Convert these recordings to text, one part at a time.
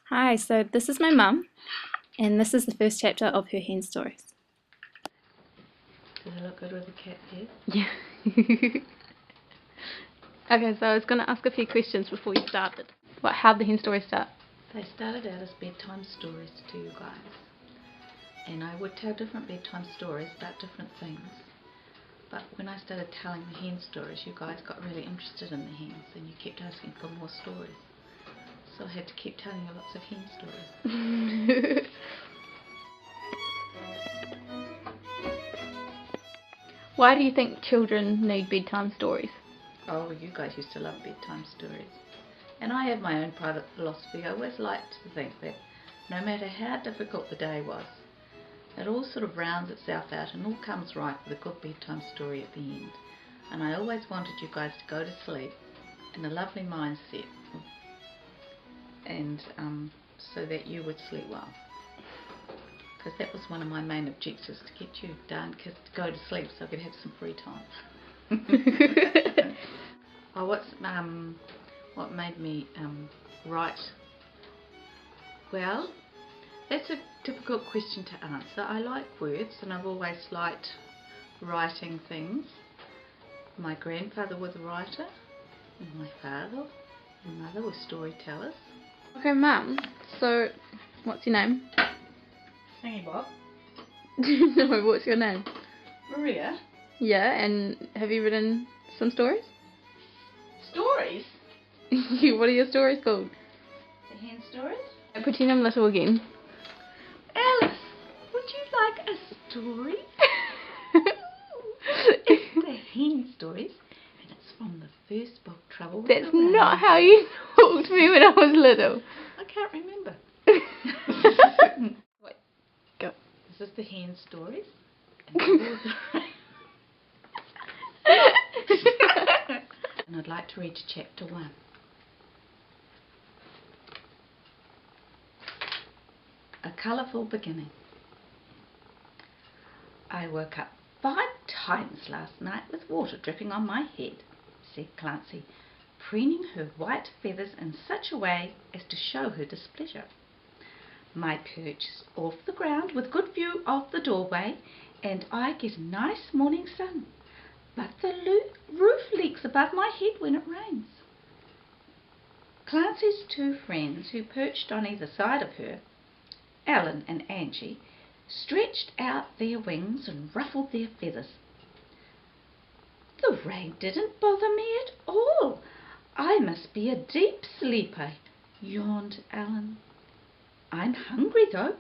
Hi, so this is my mum, and this is the first chapter of her hen stories. Does it look good with the cat here? Yeah. Okay, so I was going to ask a few questions before you started. How'd the hen story start? They started out as bedtime stories to you guys. And I would tell different bedtime stories about different things. But when I started telling the hen stories, you guys got really interested in the hens and you kept asking for more stories. So I had to keep telling you lots of hen stories. Why do you think children need bedtime stories? Oh, you guys used to love bedtime stories. And I have my own private philosophy. I always liked to think that no matter how difficult the day was, it all sort of rounds itself out and all comes right with a good bedtime story at the end. And I always wanted you guys to go to sleep in a lovely mindset, and so that you would sleep well. Because that was one of my main objectives, to get you darn kids to go to sleep so I could have some free time. Oh, what made me write? Well, that's a difficult question to answer. I like words and I've always liked writing things. My grandfather was a writer, and my father and mother were storytellers. Okay, Mum, so what's your name? Thingy Bob. No, what's your name? Maria. Yeah, and have you written some stories? Stories? What are your stories called? The hen stories? Pretend I'm little again. Alice, would you like a story? It's the hen stories, and it's from the first book, Trouble with That's the Rain. not how you talked to me when I was little. I can't remember. Wait, go. This is the hen stories. And Trouble with the Rain. And I'd like to read chapter 1. A colourful beginning. I woke up 5 times last night with water dripping on my head, said Clancy, preening her white feathers in such a way as to show her displeasure. My perch is off the ground with good view of the doorway, and I get a nice morning sun, but the roof leaks above my head when it rains. Clancy's 2 friends, who perched on either side of her, Alan and Angie, stretched out their wings and ruffled their feathers. The rain didn't bother me at all. I must be a deep sleeper, yawned Alan. I'm hungry, though.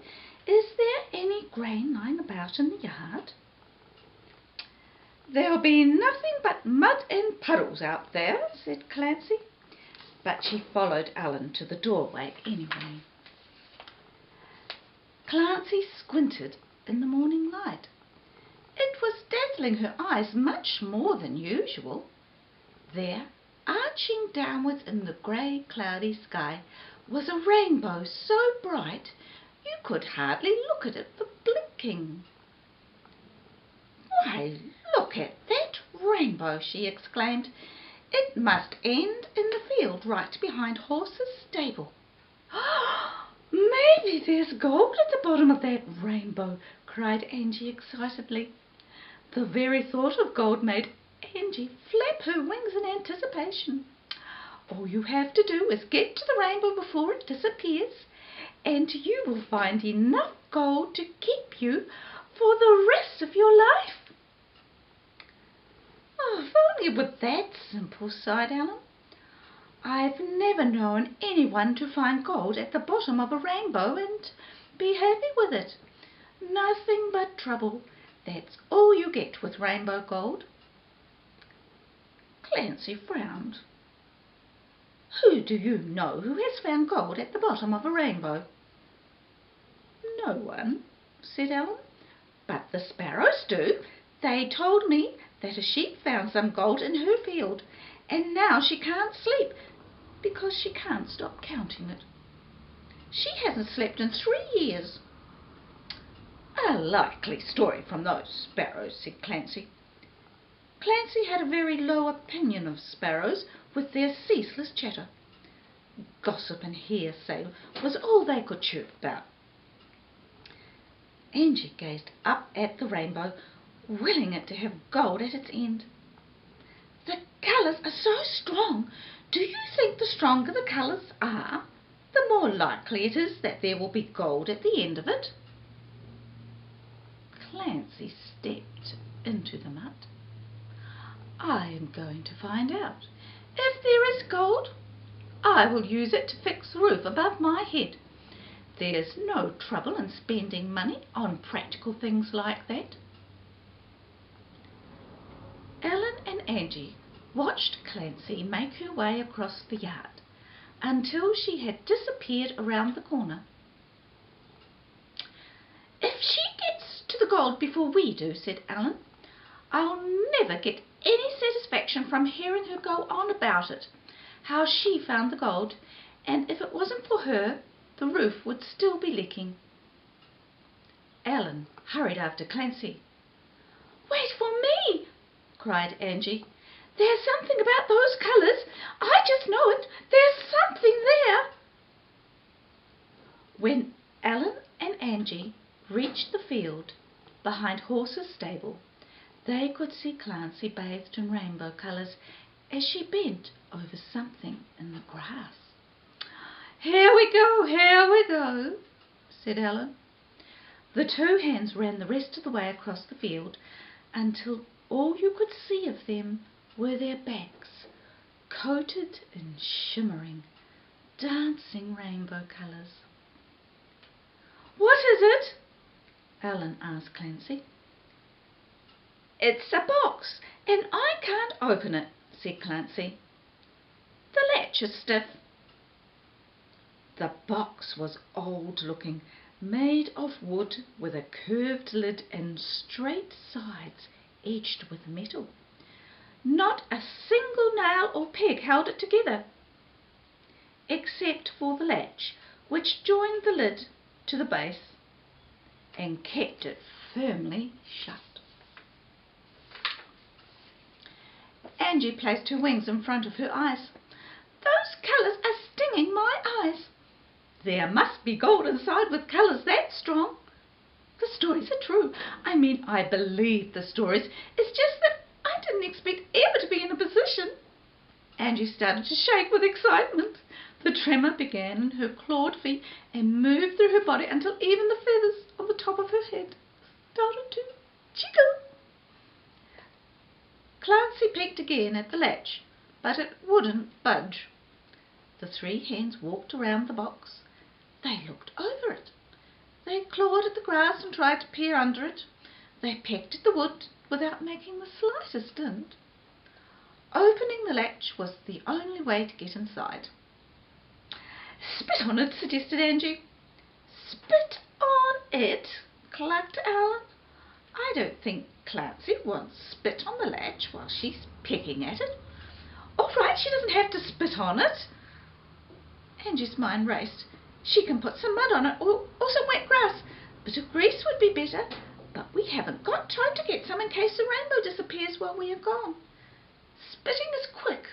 Is there any grain lying about in the yard? There'll be nothing but mud and puddles out there, said Clancy, but she followed Alan to the doorway anyway. Clancy squinted in the morning light. It was dazzling her eyes much more than usual. There, arching downwards in the grey, cloudy sky, was a rainbow so bright you could hardly look at it for blinking. Why, look at that rainbow, she exclaimed. It must end in the field right behind Horse's stable. Maybe there's gold at the bottom of that rainbow, cried Angie excitedly. The very thought of gold made Angie flap her wings in anticipation. All you have to do is get to the rainbow before it disappears, and you will find enough gold to keep you for the rest of your life. Oh, if only it were that simple, sighed Alan. I've never known anyone to find gold at the bottom of a rainbow and be happy with it. Nothing but trouble. That's all you get with rainbow gold. Clancy frowned. Who do you know who has found gold at the bottom of a rainbow? No one, said Alan. But the sparrows do. They told me that a sheep found some gold in her field, and now she can't sleep because she can't stop counting it. She hasn't slept in 3 years. A likely story from those sparrows, said Clancy. Clancy had a very low opinion of sparrows with their ceaseless chatter. Gossip and hearsay was all they could chirp about. Angie gazed up at the rainbow, willing it to have gold at its end. The colours are so strong. Do you think the stronger the colours are, the more likely it is that there will be gold at the end of it? Clancy stepped into the mud. I am going to find out. If there is gold, I will use it to fix the roof above my head. There's no trouble in spending money on practical things like that. Ellen and Angie watched Clancy make her way across the yard until she had disappeared around the corner. If she gets to the gold before we do, said Ellen, I'll never get any satisfaction from hearing her go on about it, how she found the gold, and if it wasn't for her, the roof would still be leaking. Ellen hurried after Clancy. Wait for me, cried Angie. There's something about those colours. I just know it. There's something there. When Ellen and Angie reached the field behind Horse's stable, they could see Clancy bathed in rainbow colours as she bent over something in the grass. Here we go, said Ellen. The two hens ran the rest of the way across the field until all you could see of them were their backs, coated in shimmering, dancing rainbow colours. What is it? Ellen asked Clancy. It's a box, and I can't open it, said Clancy. The latch is stiff. The box was old-looking, made of wood with a curved lid and straight sides edged with metal. Not a single nail or peg held it together, except for the latch, which joined the lid to the base and kept it firmly shut. Angie placed her wings in front of her eyes. Those colours are stinging my eyes. There must be gold inside with colours that strong. The stories are true. I mean, I believe the stories. It's just that I didn't expect ever to be in a position. Angie started to shake with excitement. The tremor began in her clawed feet and moved through her body until even the feathers on the top of her head started to jiggle. Clancy peeked again at the latch, but it wouldn't budge. The three hens walked around the box. They looked over it. They clawed at the grass and tried to peer under it. They pecked at the wood without making the slightest dint. Opening the latch was the only way to get inside. Spit on it, suggested Angie. Spit on it, clucked Ellen. I don't think Clancy wants spit on the latch while she's pecking at it. All right, she doesn't have to spit on it. Angie's mind raced. She can put some mud on it or some wet grass. A bit of grease would be better, but we haven't got time to get some in case the rainbow disappears while we are gone. Spitting is quick.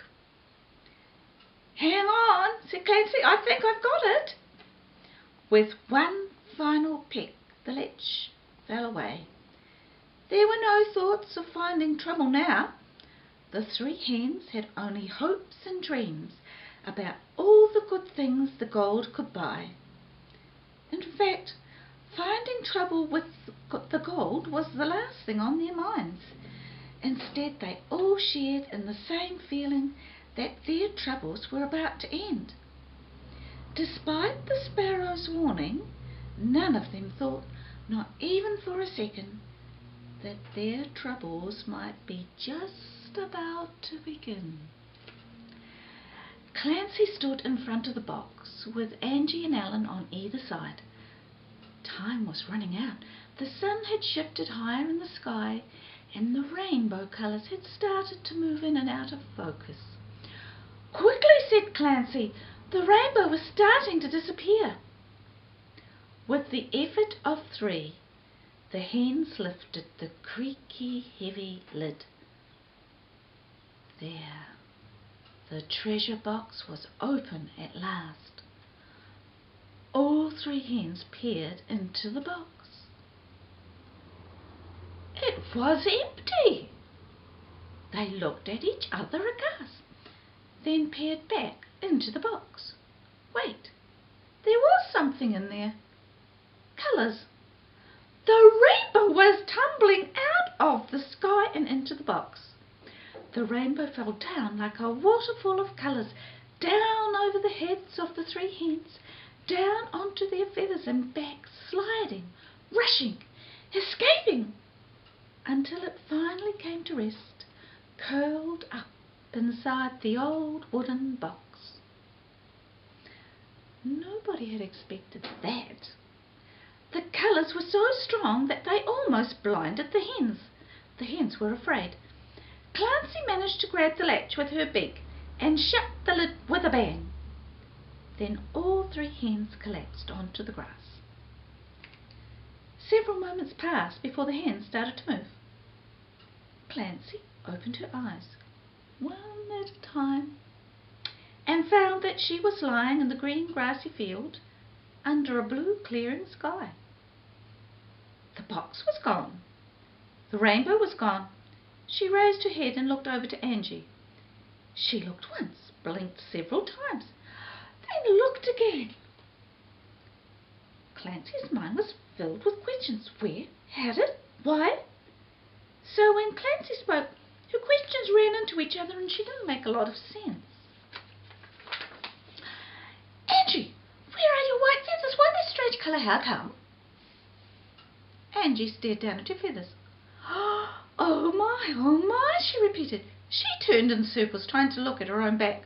Hang on, said Clancy. I think I've got it. With one final peck, the latch fell away. There were no thoughts of finding trouble now. The three hens had only hopes and dreams about all the good things the gold could buy. In fact, finding trouble with the gold was the last thing on their minds. Instead, they all shared in the same feeling that their troubles were about to end. Despite the sparrow's warning, none of them thought, not even for a second, that their troubles might be just about to begin. Clancy stood in front of the box with Angie and Ellen on either side. Time was running out. The sun had shifted higher in the sky and the rainbow colours had started to move in and out of focus. Quickly, said Clancy, the rainbow was starting to disappear. With the effort of three, the hens lifted the creaky, heavy lid. There, The treasure box was open at last. All three hens peered into the box. It was empty. They looked at each other aghast, then peered back into the box. Wait, there was something in there. Colours. The rainbow was tumbling out of the sky and into the box. The rainbow fell down like a waterfall of colours, down over the heads of the three hens, down onto their feathers and back, sliding, rushing, escaping, until it finally came to rest, curled up inside the old wooden box. Nobody had expected that. The colours were so strong that they almost blinded the hens. The hens were afraid. Clancy managed to grab the latch with her beak and shut the lid with a bang. Then all three hens collapsed onto the grass. Several moments passed before the hens started to move. Clancy opened her eyes, one at a time, and found that she was lying in the green grassy field under a blue clearing sky. The box was gone. The rainbow was gone. She raised her head and looked over to Angie. She looked once, blinked several times, then looked again. Clancy's mind was filled with questions. Where? How did? Why? So when Clancy spoke, her questions ran into each other and she didn't make a lot of sense. Angie, where are your white feathers? Why this strange colour? How come? Angie stared down at her feathers. Oh my, she repeated. She turned in circles trying to look at her own back.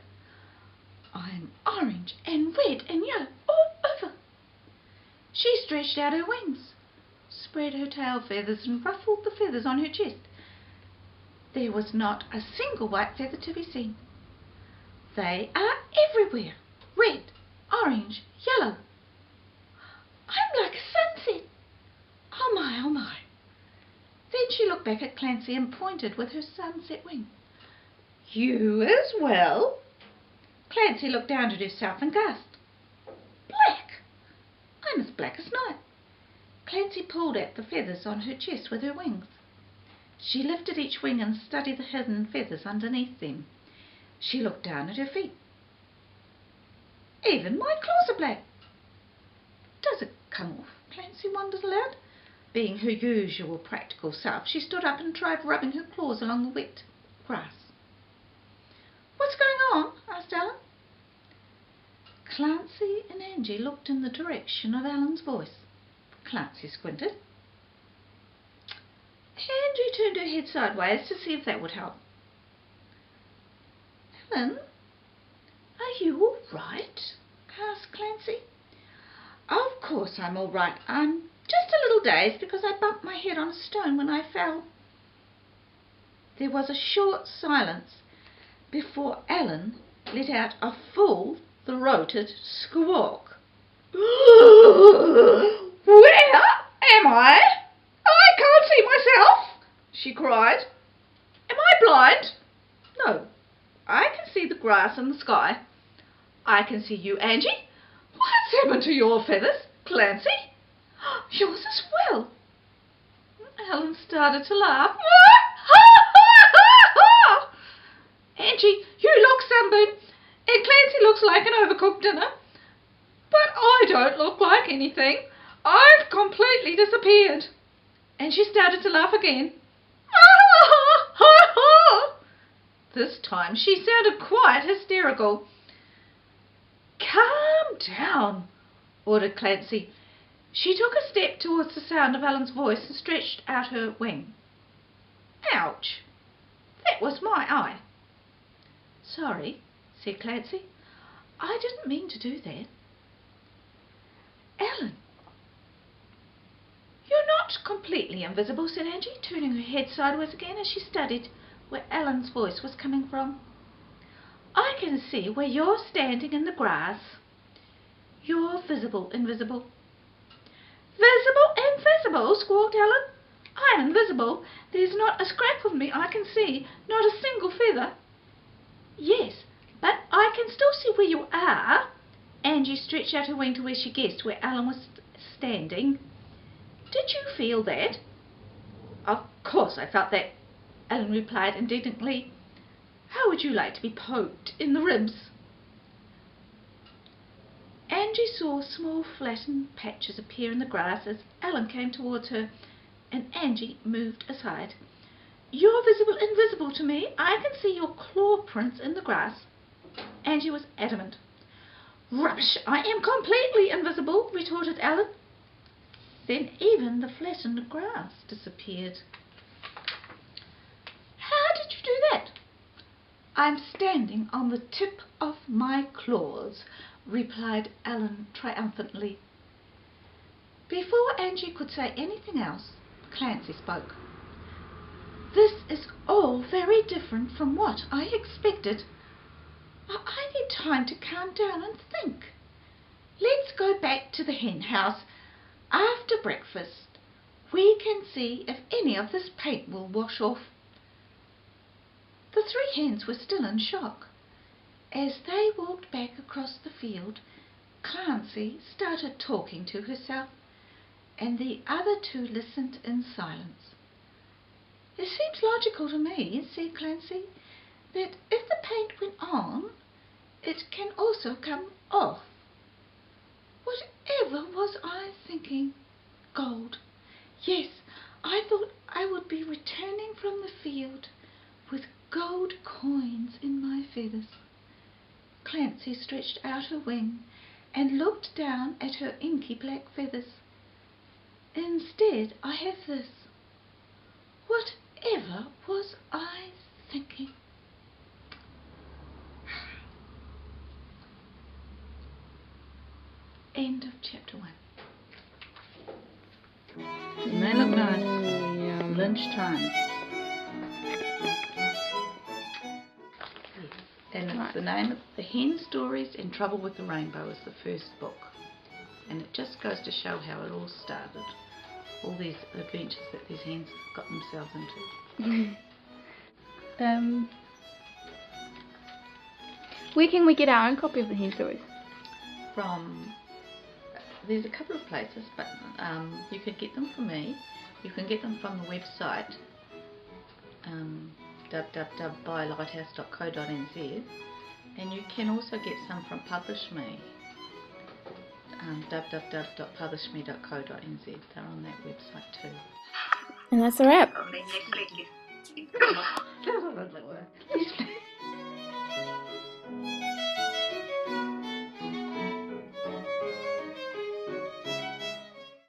I'm orange and red and yellow all over. She stretched out her wings, spread her tail feathers and ruffled the feathers on her chest. There was not a single white feather to be seen. They are everywhere. Red, orange, yellow. I'm like a sunset. Oh my, oh my. Then she looked back at Clancy and pointed with her sunset wing. You as well? Clancy looked down at herself and gasped. Black! I'm as black as night. Clancy pulled at the feathers on her chest with her wings. She lifted each wing and studied the hidden feathers underneath them. She looked down at her feet. Even my claws are black. Does it come off? Clancy wondered aloud. Being her usual practical self, she stood up and tried rubbing her claws along the wet grass. What's going on? Asked Ellen. Clancy and Angie looked in the direction of Ellen's voice. Clancy squinted. Angie turned her head sideways to see if that would help. Ellen, are you all right? Asked Clancy. Of course I'm all right. I'm just a little dazed because I bumped my head on a stone when I fell. There was a short silence before Ellen let out a full-throated squawk. Where am I? I can't see myself, she cried. Am I blind? No, I can see the grass and the sky. I can see you, Angie. What's happened to your feathers, Clancy? Yours as well. Ellen started to laugh. Angie, you look sunburned, and Clancy looks like an overcooked dinner. But I don't look like anything. I've completely disappeared. And she started to laugh again. This time she sounded quite hysterical. Calm down, ordered Clancy. She took a step towards the sound of Ellen's voice and stretched out her wing. Ouch! That was my eye. Sorry, said Clancy. I didn't mean to do that. Ellen, you're not completely invisible, said Angie, turning her head sideways again as she studied where Ellen's voice was coming from. I can see where you're standing in the grass. You're visible, invisible. Visible, invisible, squawked Ellen. I'm invisible. There's not a scrap of me I can see, not a single feather. Yes, But I can still see where you are. Angie stretched out her wing to where she guessed where Alan was standing. Did you feel that? Of course I felt that, Alan replied indignantly. How would you like to be poked in the ribs? Angie saw small flattened patches appear in the grass as Alan came towards her, and Angie moved aside. You're invisible to me. I can see your claw prints in the grass. Angie was adamant. Rubbish! I am completely invisible, retorted Alan. Then even the flattened grass disappeared. How did you do that? I'm standing on the tip of my claws, replied Alan triumphantly. Before Angie could say anything else, Clancy spoke. This is all very different from what I expected. I need time to calm down and think. Let's go back to the hen house. After breakfast, we can see if any of this paint will wash off. The three hens were still in shock. As they walked back across the field, Clancy started talking to herself, and the other two listened in silence. It seems logical to me, said Clancy, that if the paint went on, it can also come off. Whatever was I thinking? Gold. Yes, I thought I would be returning from the field with gold coins in my feathers. Clancy stretched out her wing and looked down at her inky black feathers. Instead, I have this. Whatever was I thinking? End of chapter 1. Doesn't that look nice? Lunchtime. Yes. And it's the name of The Hen Stories in Trouble with the Rainbow is the first book. And it just goes to show how it all started. All these adventures that these hens got themselves into. Where can we get our own copy of the Hen Stories? There's a couple of places, but you could get them from me. You can get them from the website www.bylighthouse.co.nz, and you can also get some from Publish Me, www.publishme.co.nz. They're on that website too. And that's a wrap.